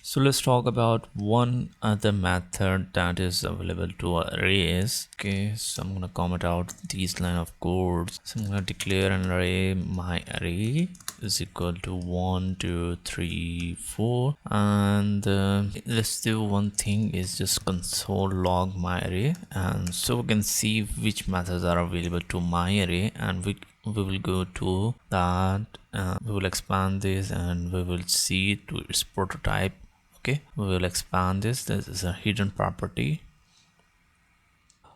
So let's talk about one other method that is available to arrays. Okay, so I'm gonna comment out these line of codes. So I'm gonna declare an array. My array is equal to 1 2 3 4, and let's do one thing is just console log my array, and so we can see which methods are available to my array, and we will go to that. We will expand this and we will see to its prototype. Okay, we will expand this is a hidden property.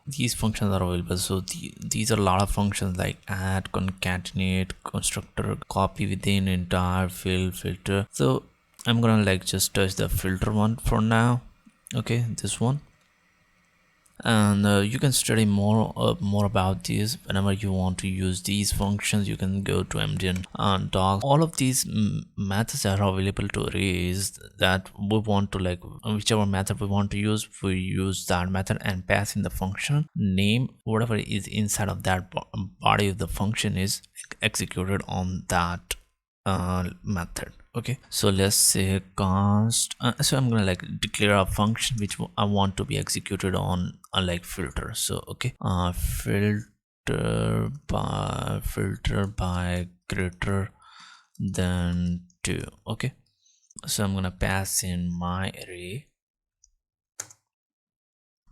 These functions are available, so these are a lot of functions like add, concatenate, constructor, copy within, entire, fill, filter. So I'm gonna like just touch the filter one for now. Okay, this one, and you can study more about these. Whenever you want to use these functions, you can go to mdn and docs. All of these methods are available to arrays that we want to like, whichever method we want to use, we use that method and pass in the function name. Whatever is inside of that body of the function is executed on that method. Okay, so let's say const so I'm gonna like declare a function which I want to be executed on like filter. So okay, filter by greater than 2. Okay, so I'm gonna pass in my array.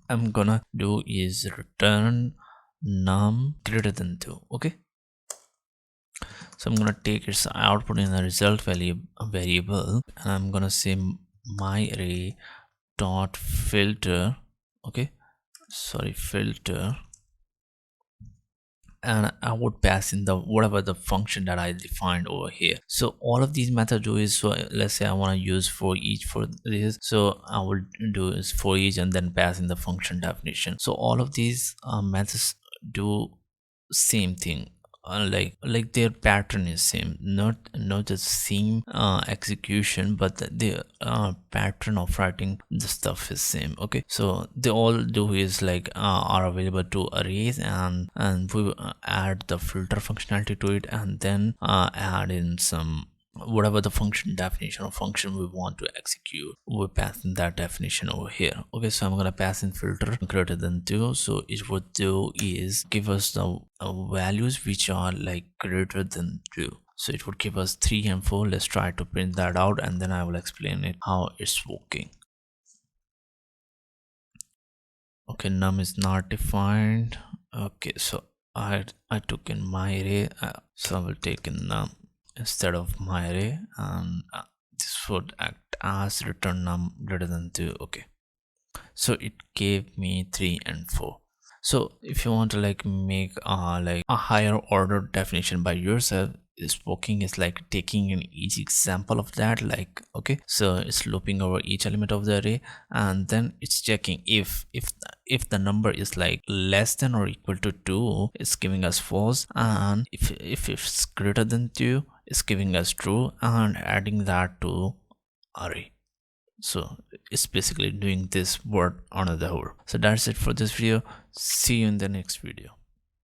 I'm gonna do is return num greater than 2. Okay, so I'm gonna take its output in the result variable, and I'm gonna say my array dot filter. Okay, sorry, filter, and I would pass in the whatever the function that I defined over here. So all of these methods do is, so let's say I want to use for each for this, so I will do is for each and then pass in the function definition. So all of these methods do same thing, like their pattern is same, not the same execution, but the pattern of writing the stuff is same. Okay, so they all do is like are available to arrays, and we add the filter functionality to it, and then add in some whatever the function definition or function we want to execute, we pass in that definition over here. Okay, so I'm gonna pass in filter greater than 2, so it would do is give us the values which are like greater than 2. So it would give us 3 and 4. Let's try to print that out, and then I will explain it how it's working. Okay, num is not defined. Okay, so I took in my array, so I will take in num instead of my array, and this would act as return num greater than 2. Okay, so it gave me 3 and 4. So if you want to like make like a higher order definition by yourself, this working is like taking an each example of that, like okay, so it's looping over each element of the array, and then it's checking if the number is like less than or equal to 2, it's giving us false, and if it's greater than 2, it's giving us true, and adding that to array. So it's basically doing this word on the whole. So that's it for this video. See you in the next video.